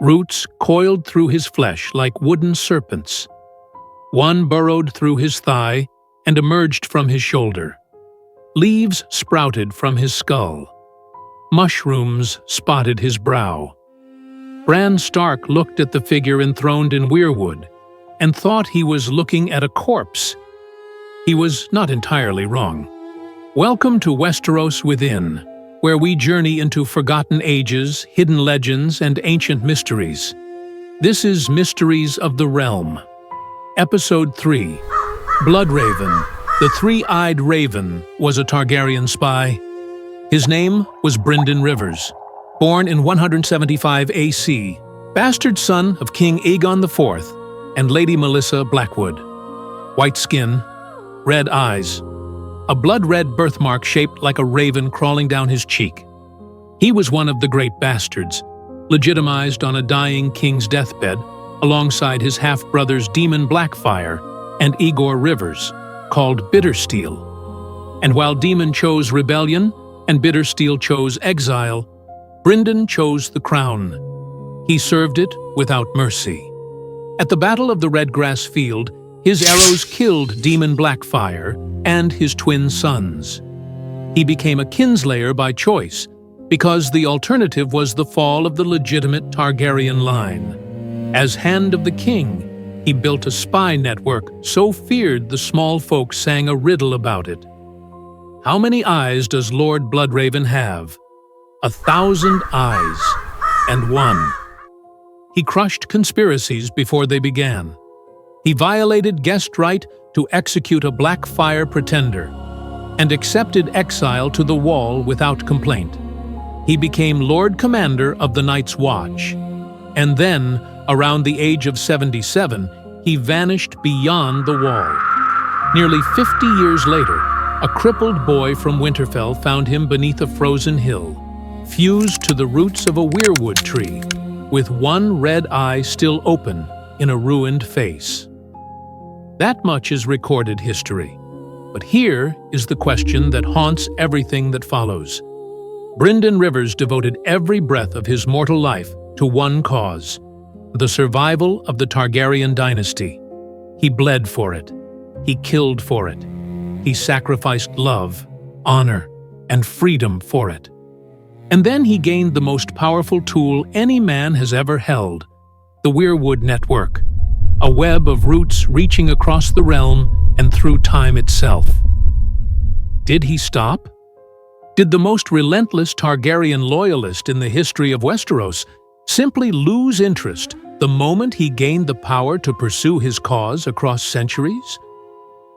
Roots coiled through his flesh like wooden serpents. One burrowed through his thigh and emerged from his shoulder. Leaves sprouted from his skull. Mushrooms spotted his brow. Bran Stark looked at the figure enthroned in Weirwood and thought he was looking at a corpse. He was not entirely wrong. Welcome to Westeros Within, where we journey into forgotten ages, hidden legends, and ancient mysteries. This is Mysteries of the Realm. Episode 3. Bloodraven, the three-eyed raven, was a Targaryen spy. His name was Brynden Rivers. Born in 175 AC, bastard son of King Aegon IV and Lady Melissa Blackwood. White skin, red eyes, a blood-red birthmark shaped like a raven crawling down his cheek. He was one of the great bastards, legitimized on a dying king's deathbed alongside his half-brothers Daemon Blackfyre and Aegor Rivers, called Bittersteel. And while Daemon chose rebellion and Bittersteel chose exile, Brynden chose the crown. He served it without mercy. At the Battle of the Redgrass Field, his arrows killed Daemon Blackfyre and his twin sons. He became a Kinslayer by choice, because the alternative was the fall of the legitimate Targaryen line. As Hand of the King, he built a spy network so feared the small folk sang a riddle about it. How many eyes does Lord Bloodraven have? 1,000 eyes, and one. He crushed conspiracies before they began. He violated guest right to execute a Blackfyre pretender, and accepted exile to the Wall without complaint. He became Lord Commander of the Night's Watch, and then, around the age of 77, he vanished beyond the Wall. Nearly 50 years later, a crippled boy from Winterfell found him beneath a frozen hill, fused to the roots of a weirwood tree, with one red eye still open in a ruined face. That much is recorded history. But here is the question that haunts everything that follows. Brynden Rivers devoted every breath of his mortal life to one cause: the survival of the Targaryen dynasty. He bled for it. He killed for it. He sacrificed love, honor, and freedom for it. And then he gained the most powerful tool any man has ever held: the Weirwood network, a web of roots reaching across the realm and through time itself. Did he stop? Did the most relentless Targaryen loyalist in the history of Westeros simply lose interest the moment he gained the power to pursue his cause across centuries?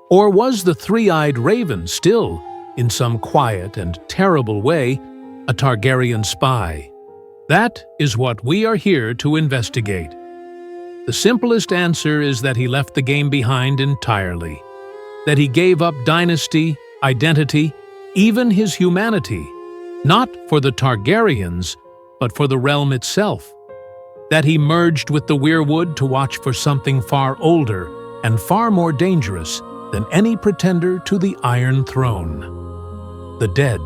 Or was the three-eyed raven still, in some quiet and terrible way, a Targaryen spy? That is what we are here to investigate. The simplest answer is that he left the game behind entirely. That he gave up dynasty, identity, even his humanity, not for the Targaryens, but for the realm itself. That he merged with the Weirwood to watch for something far older and far more dangerous than any pretender to the Iron Throne: the dead.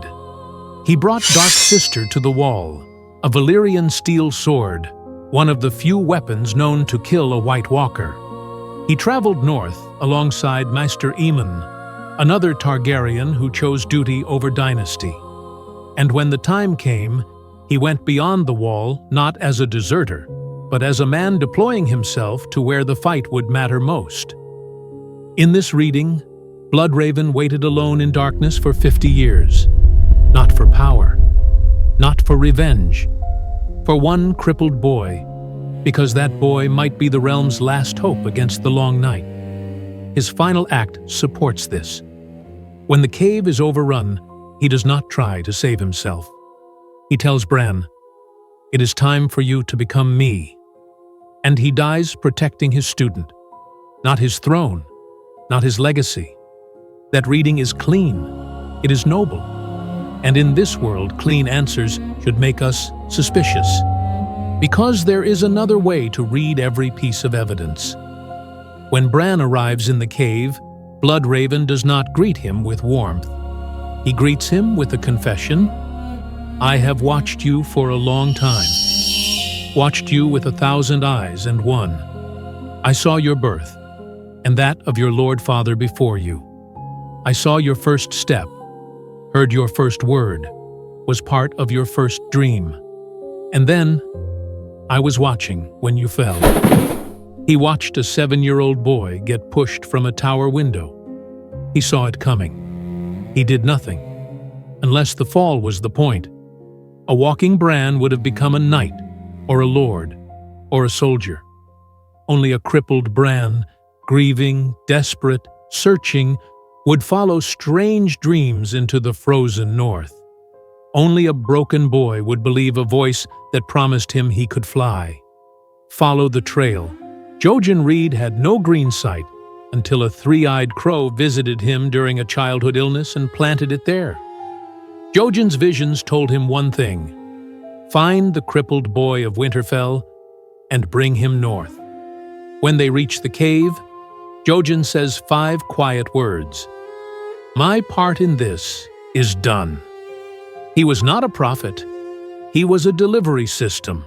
He brought Dark Sister to the Wall, a Valyrian steel sword, one of the few weapons known to kill a White Walker. He traveled north alongside Maester Aemon, another Targaryen who chose duty over dynasty. And when the time came, he went beyond the Wall not as a deserter, but as a man deploying himself to where the fight would matter most. In this reading, Bloodraven waited alone in darkness for 50 years. Not for power, not for revenge, for one crippled boy, because that boy might be the realm's last hope against the long night. His final act supports this. When the cave is overrun, he does not try to save himself. He tells Bran, "It is time for you to become me." And he dies protecting his student, not his throne, not his legacy. That reading is clean. It is noble. And in this world, clean answers should make us suspicious. Because there is another way to read every piece of evidence. When Bran arrives in the cave, Bloodraven does not greet him with warmth. He greets him with a confession: "I have watched you for a long time. watched you with 1,000 eyes and one. I saw your birth, and that of your Lord Father before you. I saw your first step, heard your first word, was part of your first dream. And then, I was watching when you fell. He watched a 7-year-old boy get pushed from a tower window. He saw it coming. He did nothing, unless the fall was the point. A walking Bran would have become a knight, or a lord, or a soldier. Only a crippled Bran, grieving, desperate, searching, would follow strange dreams into the frozen north. Only a broken boy would believe a voice that promised him he could fly. Follow the trail. Jojen Reed had no green sight until a 3-eyed crow visited him during a childhood illness and planted it there. Jojen's visions told him one thing: find the crippled boy of Winterfell and bring him north. When they reach the cave, Jojen says 5 quiet words. My part in this is done. He was not a prophet. He was a delivery system.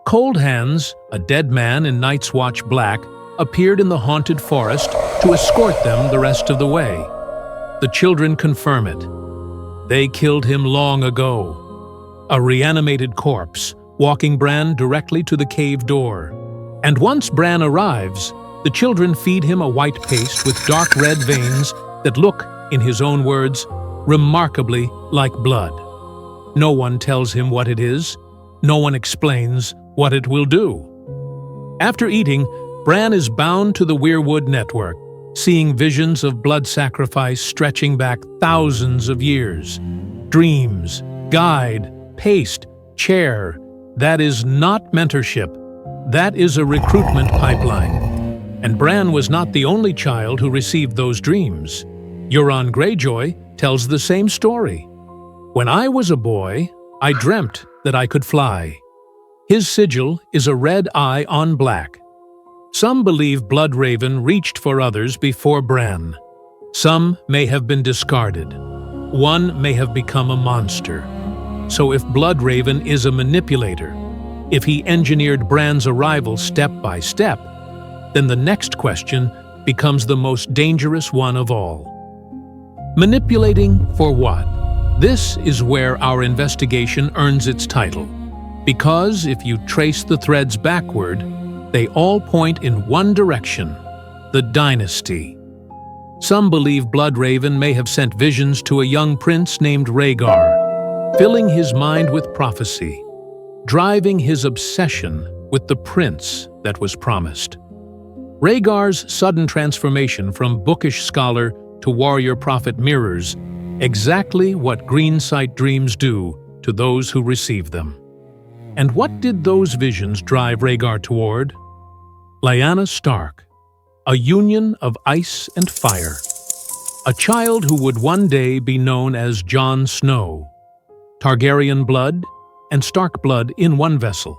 Cold Hands, a dead man in Night's Watch black, appeared in the haunted forest to escort them the rest of the way. The children confirm it. They killed him long ago. A reanimated corpse, walking Bran directly to the cave door. And once Bran arrives, the children feed him a white paste with dark red veins that look, in his own words, remarkably like blood. No one tells him what it is. No one explains what it will do. After eating, Bran is bound to the Weirwood network, seeing visions of blood sacrifice stretching back thousands of years. Dreams, guide, paste, chair. That is not mentorship. That is a recruitment pipeline. And Bran was not the only child who received those dreams. Euron Greyjoy tells the same story. When I was a boy, I dreamt that I could fly. His sigil is a red eye on black. Some believe Bloodraven reached for others before Bran. Some may have been discarded. One may have become a monster. So if Bloodraven is a manipulator, if he engineered Bran's arrival step by step, then the next question becomes the most dangerous one of all. Manipulating for what? This is where our investigation earns its title. Because if you trace the threads backward, they all point in one direction: the dynasty. Some believe Bloodraven may have sent visions to a young prince named Rhaegar, filling his mind with prophecy, driving his obsession with the prince that was promised. Rhaegar's sudden transformation from bookish scholar to warrior prophet mirrors exactly what green sight dreams do to those who receive them. And what did those visions drive Rhaegar toward? Lyanna Stark, a union of ice and fire. A child who would one day be known as Jon Snow. Targaryen blood and Stark blood in one vessel.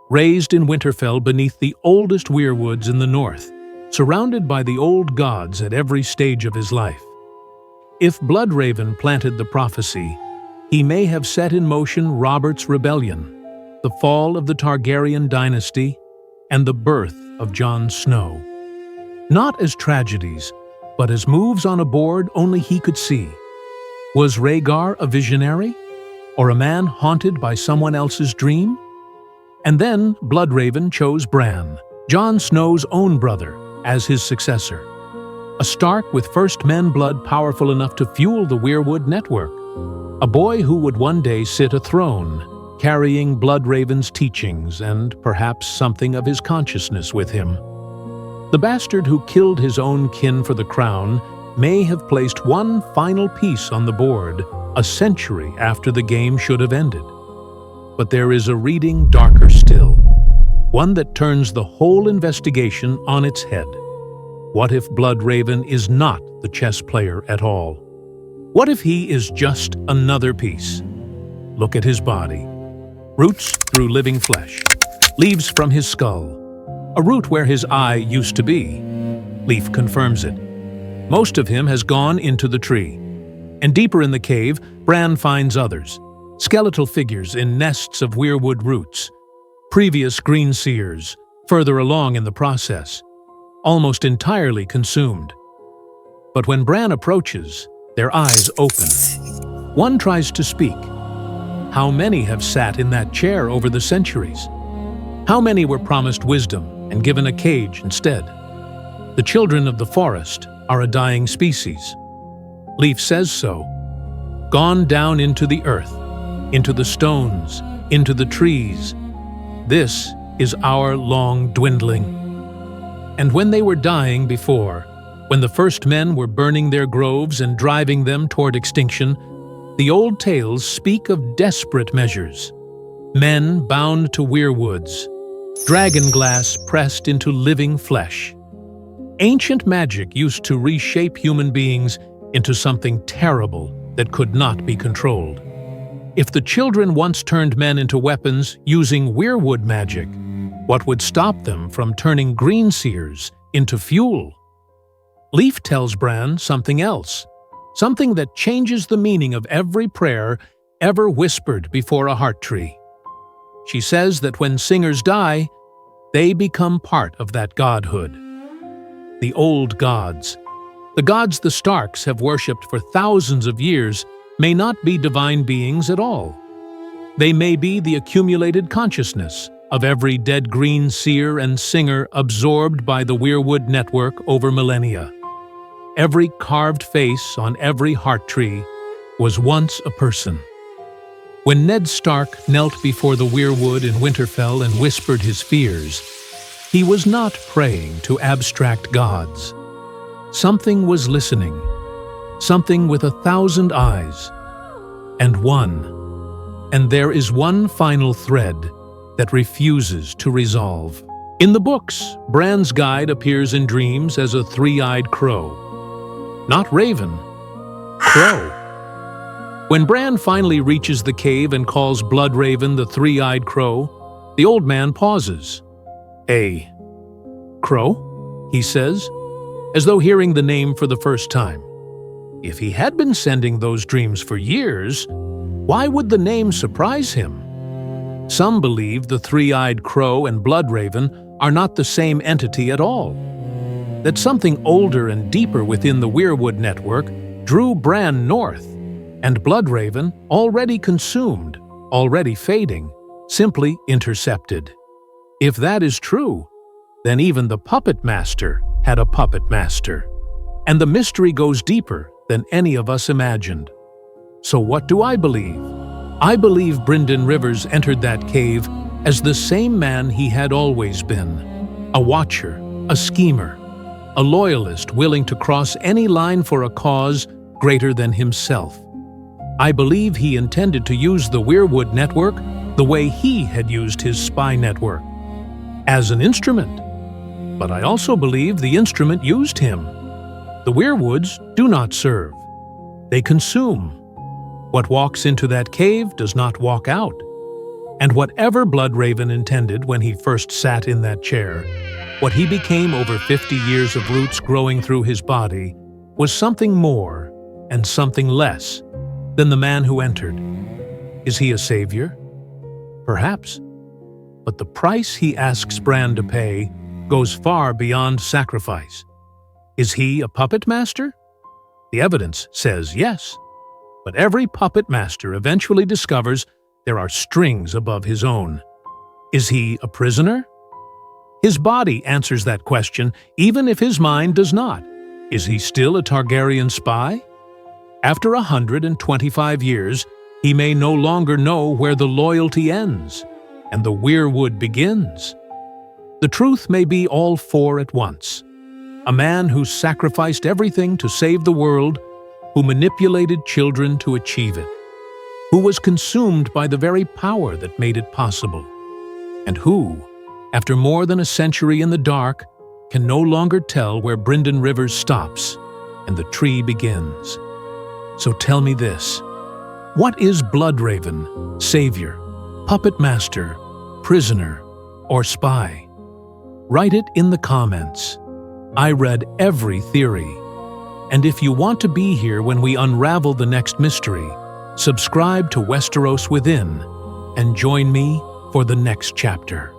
Raised in Winterfell beneath the oldest weirwoods in the north, surrounded by the old gods at every stage of his life. If Bloodraven planted the prophecy, he may have set in motion Robert's rebellion, the fall of the Targaryen dynasty, and the birth of Jon Snow. Not as tragedies, but as moves on a board only he could see. Was Rhaegar a visionary, or a man haunted by someone else's dream? And then Bloodraven chose Bran, Jon Snow's own brother, as his successor. A Stark with First Men blood powerful enough to fuel the Weirwood network. A boy who would one day sit a throne, carrying Bloodraven's teachings and perhaps something of his consciousness with him. The bastard who killed his own kin for the crown may have placed one final piece on the board a century after the game should have ended. But there is a reading darker still, one that turns the whole investigation on its head. What if Bloodraven is not the chess player at all? What if he is just another piece? Look at his body. Roots through living flesh. Leaves from his skull. A root where his eye used to be. Leaf confirms it. Most of him has gone into the tree. And deeper in the cave, Bran finds others. Skeletal figures in nests of weirwood roots. Previous green seers, further along in the process, almost entirely consumed. But when Bran approaches, their eyes open. One tries to speak. How many have sat in that chair over the centuries? How many were promised wisdom and given a cage instead? The children of the forest are a dying species. Leaf says so. Gone down into the earth, into the stones, into the trees. This is our long dwindling. And when they were dying before, when the first men were burning their groves and driving them toward extinction, the old tales speak of desperate measures. Men bound to weirwoods, dragonglass pressed into living flesh. Ancient magic used to reshape human beings into something terrible that could not be controlled. If the children once turned men into weapons using weirwood magic, what would stop them from turning green seers into fuel? Leaf tells Bran something else, something that changes the meaning of every prayer ever whispered before a heart tree. She says that when singers die, they become part of that godhood. The old gods, the gods the Starks have worshipped for thousands of years, may not be divine beings at all. They may be the accumulated consciousness of every dead green seer and singer absorbed by the Weirwood network over millennia. Every carved face on every heart tree was once a person. When Ned Stark knelt before the Weirwood in Winterfell and whispered his fears, he was not praying to abstract gods. Something was listening, something with 1,000 eyes, and one. And there is one final thread that refuses to resolve. In the books, Bran's guide appears in dreams as a three-eyed crow. Not raven, crow. When Bran finally reaches the cave and calls Bloodraven the three-eyed crow, the old man pauses. "A crow?" he says, as though hearing the name for the first time. If he had been sending those dreams for years, why would the name surprise him? Some believe the three-eyed crow and Bloodraven are not the same entity at all. That something older and deeper within the Weirwood network drew Bran north, and Bloodraven, already consumed, already fading, simply intercepted. If that is true, then even the puppet master had a puppet master. And the mystery goes deeper than any of us imagined. So what do I believe? I believe Brynden Rivers entered that cave as the same man he had always been. A watcher, a schemer, a loyalist willing to cross any line for a cause greater than himself. I believe he intended to use the Weirwood network the way he had used his spy network, as an instrument. But I also believe the instrument used him. The Weirwoods do not serve. They consume. What walks into that cave does not walk out. And whatever Bloodraven intended when he first sat in that chair, what he became over 50 years of roots growing through his body, was something more and something less than the man who entered. Is he a savior? Perhaps. But the price he asks Bran to pay goes far beyond sacrifice. Is he a puppet master? The evidence says yes. But every puppet master eventually discovers there are strings above his own. Is he a prisoner? His body answers that question, even if his mind does not. Is he still a Targaryen spy? After 125 years, he may no longer know where the loyalty ends and the Weirwood begins. The truth may be all four at once. A man who sacrificed everything to save the world, who manipulated children to achieve it, who was consumed by the very power that made it possible, and who, after more than a century in the dark, can no longer tell where Brynden Rivers stops and the tree begins. So tell me this: what is Bloodraven, savior, puppet master, prisoner, or spy? Write it in the comments. I read every theory. And if you want to be here when we unravel the next mystery, subscribe to Westeros Within and join me for for the next chapter.